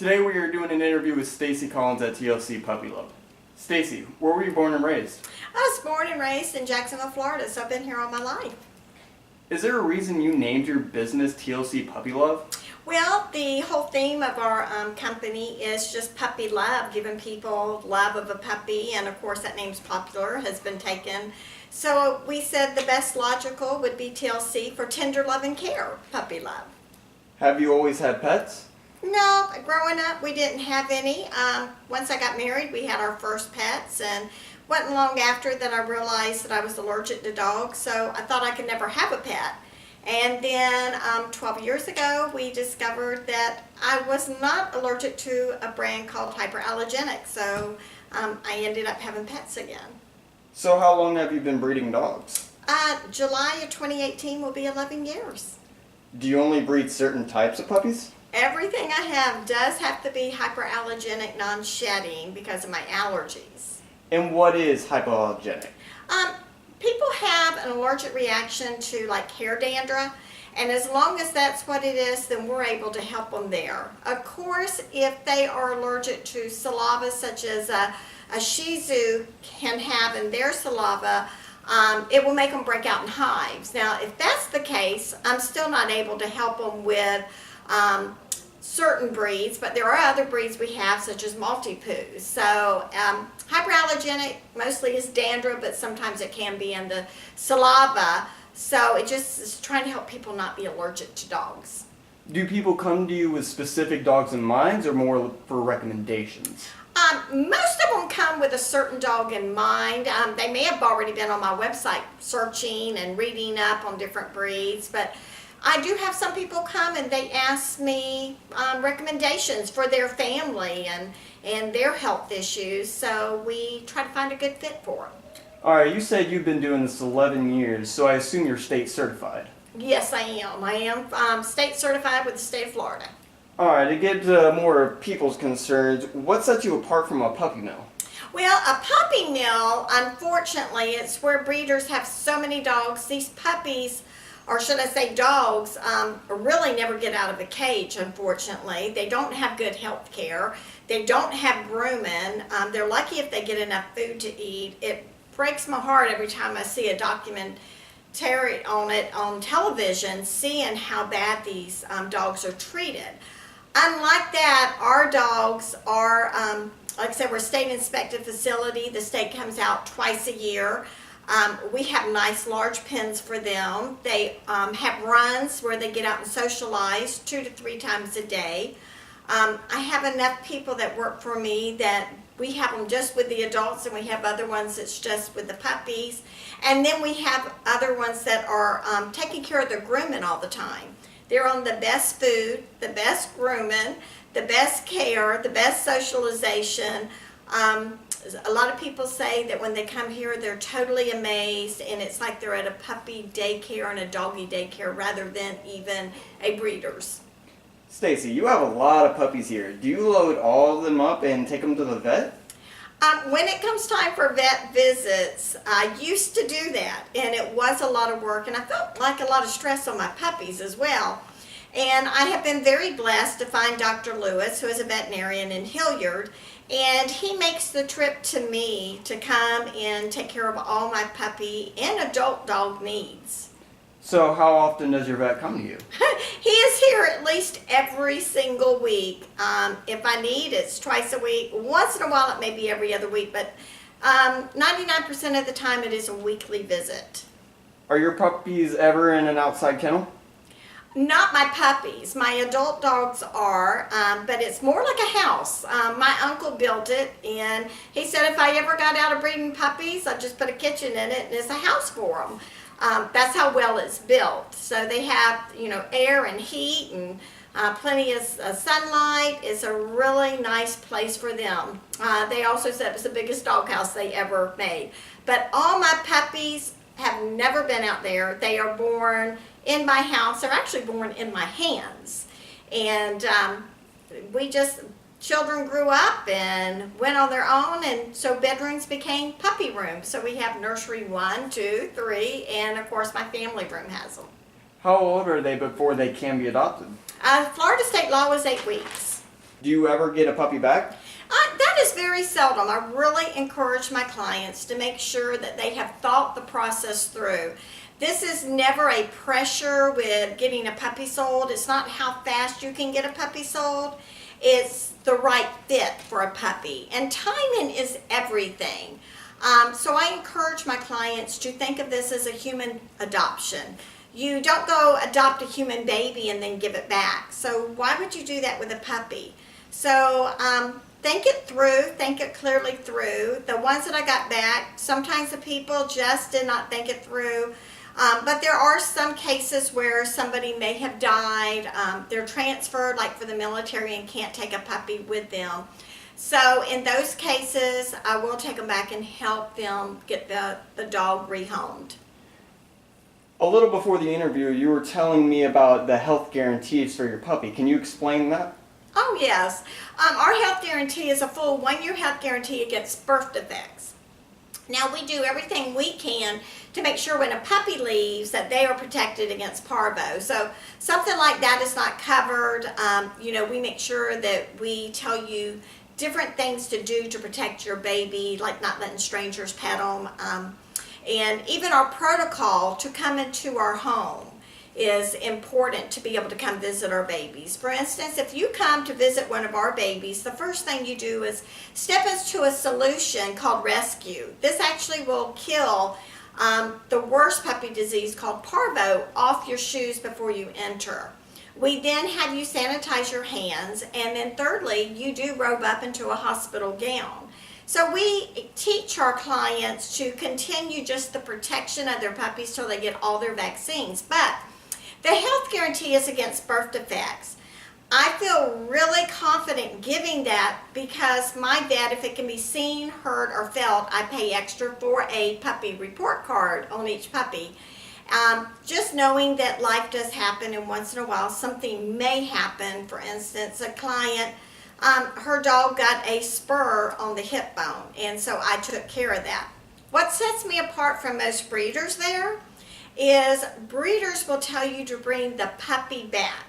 Today we are doing an interview with Stacy Collins at TLC Puppy Love. Stacy, where were you born and raised? I was born and raised in Jacksonville, Florida, so I've been here all my life. Is there a reason you named your business TLC Puppy Love? Well, the whole theme of our company is just puppy love, giving people love of a puppy, and of course that name's popular, has been taken. So we said the best logical would be TLC for tender love and care, puppy love. Have you always had pets? No, growing up we didn't have any. Once I got married we had our first pets, and wasn't long after that I realized that I was allergic to dogs, so I thought I could never have a pet. And then 12 years ago we discovered that I was not allergic to a brand called Hypoallergenic, so I ended up having pets again. So how long have you been breeding dogs? July of 2018 will be 11 years. Do you only breed certain types of puppies? Everything I have does have to be hyperallergenic, non-shedding because of my allergies. And what is hypoallergenic? People have an allergic reaction to like hair dandruff, and as long as that's what it is, then we're able to help them there. Of course, if they are allergic to saliva, such as a Shih Tzu can have in their saliva, it will make them break out in hives. Now, if that's the case, I'm still not able to help them with certain breeds, but there are other breeds we have, such as Maltipoos. So hyperallergenic mostly is dandruff, but sometimes it can be in the saliva. So it just is trying to help people not be allergic to dogs. Do people come to you with specific dogs in mind or more for recommendations? Most of them come with a certain dog in mind. They may have already been on my website searching and reading up on different breeds, but I do have some people come and they ask me recommendations for their family and their health issues, so we try to find a good fit for them. Alright, you said you've been doing this 11 years, so I assume you're state certified. Yes, I am. I am state certified with the state of Florida. Alright, to get more people's concerns, what sets you apart from a puppy mill? Well, a puppy mill, unfortunately, it's where breeders have so many dogs. These puppies, or should I say dogs, really never get out of a cage, unfortunately. They don't have good health care. They don't have grooming. They're lucky if they get enough food to eat. It breaks my heart every time I see a documentary on it on television, seeing how bad these dogs are treated. Unlike that, our dogs are, like I said, we're a state inspected facility. The state comes out twice a year. We have nice large pens for them. They have runs where they get out and socialize 2 to 3 times a day. I have enough people that work for me that we have them just with the adults, and we have other ones that's just with the puppies. And then we have other ones that are taking care of their grooming all the time. They're on the best food, the best grooming, the best care, the best socialization. A lot of people say that when they come here they're totally amazed, and it's like they're at a puppy daycare and a doggy daycare rather than even a breeder's. Stacy, you have a lot of puppies here. Do you load all of them up and take them to the vet? When it comes time for vet visits, I used to do that, and it was a lot of work, and I felt like a lot of stress on my puppies as well. And I have been very blessed to find Dr. Lewis, who is a veterinarian in Hilliard, and he makes the trip to me to come and take care of all my puppy and adult dog needs. So how often does your vet come to you? He is here at least every single week. If I need, it's twice a week. Once in a while it may be every other week, but 99% of the time it is a weekly visit. Are your puppies ever in an outside kennel? Not my puppies. My adult dogs are, but it's more like a house. My uncle built it, and he said if I ever got out of breeding puppies, I'd just put a kitchen in it and it's a house for them. That's how well it's built. So they have, air and heat and plenty of sunlight. It's a really nice place for them. They also said it was the biggest doghouse they ever made. But all my puppies have never been out there. They are born in my house. They're actually born in my hands. And children grew up and went on their own, and so bedrooms became puppy rooms. So we have nursery 1, 2, 3, and of course my family room has them. How old are they before they can be adopted? Florida state law was 8 weeks. Do you ever get a puppy back? That is very seldom. I really encourage my clients to make sure that they have thought the process through. This is never a pressure with getting a puppy sold. It's not how fast you can get a puppy sold. It's the right fit for a puppy. And timing is everything. So I encourage my clients to think of this as a human adoption. You don't go adopt a human baby and then give it back. So why would you do that with a puppy? So think it through, think it clearly through. The ones that I got back, sometimes the people just did not think it through. But there are some cases where somebody may have died. They're transferred, like for the military, and can't take a puppy with them. So in those cases, I will take them back and help them get the dog rehomed. A little before the interview, you were telling me about the health guarantees for your puppy. Can you explain that? Oh yes. Our health guarantee is a full 1-year health guarantee against birth defects. Now we do everything we can to make sure when a puppy leaves that they are protected against parvo. So something like that is not covered. We make sure that we tell you different things to do to protect your baby, like not letting strangers pet them. And even our protocol to come into our home is important to be able to come visit our babies. For instance, if you come to visit one of our babies, the first thing you do is step into a solution called rescue. This actually will kill the worst puppy disease called parvo off your shoes before you enter. We then have you sanitize your hands, and then thirdly, you do robe up into a hospital gown. So we teach our clients to continue just the protection of their puppies till they get all their vaccines. But the health guarantee is against birth defects. I feel really confident giving that because my vet, if it can be seen, heard, or felt, I pay extra for a puppy report card on each puppy. Just knowing that life does happen, and once in a while something may happen. For instance, a client, her dog got a spur on the hip bone, and so I took care of that. What sets me apart from most breeders there is breeders will tell you to bring the puppy back.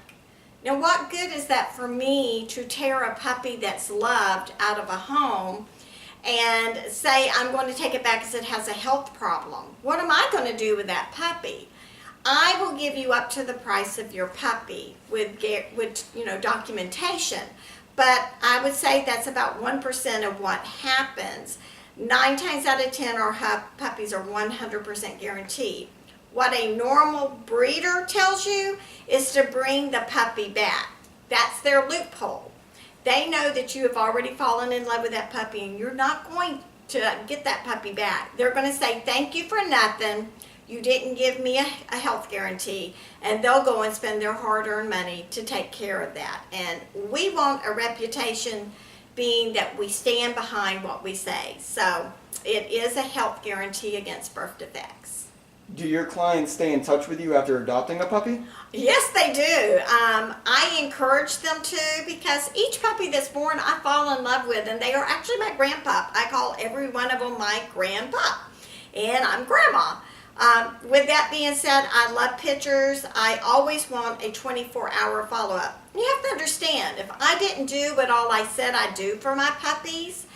Now what good is that for me to tear a puppy that's loved out of a home and say I'm going to take it back because it has a health problem? What am I going to do with that puppy? I will give you up to the price of your puppy with documentation, but I would say that's about 1% of what happens. 9 times out of 10 our puppies are 100% guaranteed. What a normal breeder tells you is to bring the puppy back. That's their loophole. They know that you have already fallen in love with that puppy and you're not going to get that puppy back. They're going to say, thank you for nothing. You didn't give me a health guarantee. And they'll go and spend their hard-earned money to take care of that. And we want a reputation being that we stand behind what we say. So it is a health guarantee against birth defects. Do your clients stay in touch with you after adopting a puppy? Yes, they do. I encourage them to because each puppy that's born I fall in love with, and they are actually my grandpup. I call every one of them my grandpup, and I'm grandma. With that being said, I love pictures. I always want a 24-hour follow-up. You have to understand, if I didn't do what all I said I'd do for my puppies,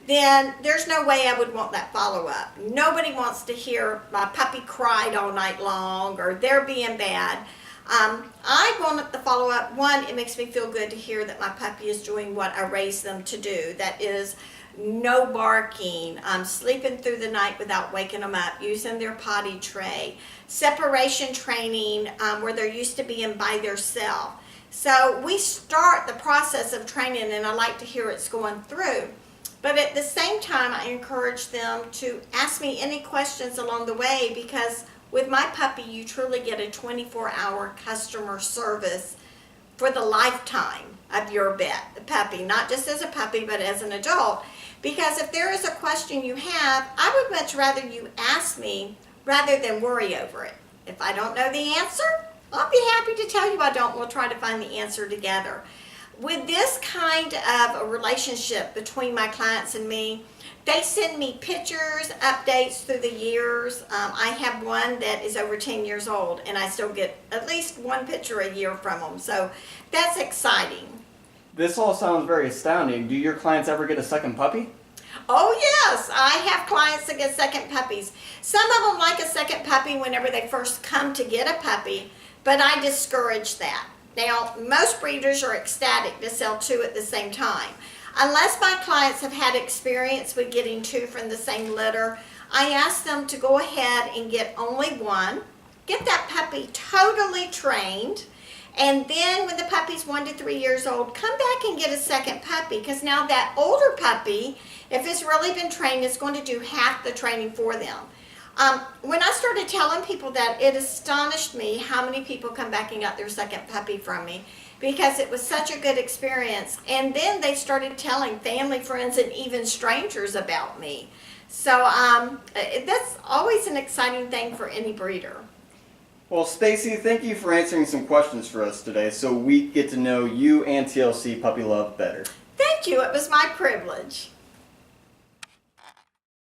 then there's no way I would want that follow-up. Nobody wants to hear my puppy cried all night long or they're being bad. I want the follow-up. One, it makes me feel good to hear that my puppy is doing what I raised them to do. That is no barking, sleeping through the night without waking them up, using their potty tray, separation training where they're used to being by themselves. So we start the process of training, and I like to hear it's going through. But at the same time, I encourage them to ask me any questions along the way because with my puppy, you truly get a 24-hour customer service for the lifetime of your puppy, not just as a puppy, but as an adult. Because if there is a question you have, I would much rather you ask me rather than worry over it. If I don't know the answer, I'll be happy to tell you I don't. We'll try to find the answer together. With this kind of a relationship between my clients and me, they send me pictures, updates through the years. I have one that is over 10 years old, and I still get at least one picture a year from them. So that's exciting. This all sounds very astounding. Do your clients ever get a second puppy? Oh yes, I have clients that get second puppies. Some of them like a second puppy whenever they first come to get a puppy, but I discourage that. Now, most breeders are ecstatic to sell two at the same time. Unless my clients have had experience with getting two from the same litter, I ask them to go ahead and get only one, get that puppy totally trained, and then when the puppy's 1 to 3 years old, come back and get a second puppy, because now that older puppy, if it's really been trained, is going to do half the training for them. When I started telling people that, it astonished me how many people come back and got their second puppy from me, because it was such a good experience. And then they started telling family, friends, and even strangers about me. So that's always an exciting thing for any breeder. Well, Stacy, thank you for answering some questions for us today so we get to know you and TLC Puppy Love better. Thank you. It was my privilege.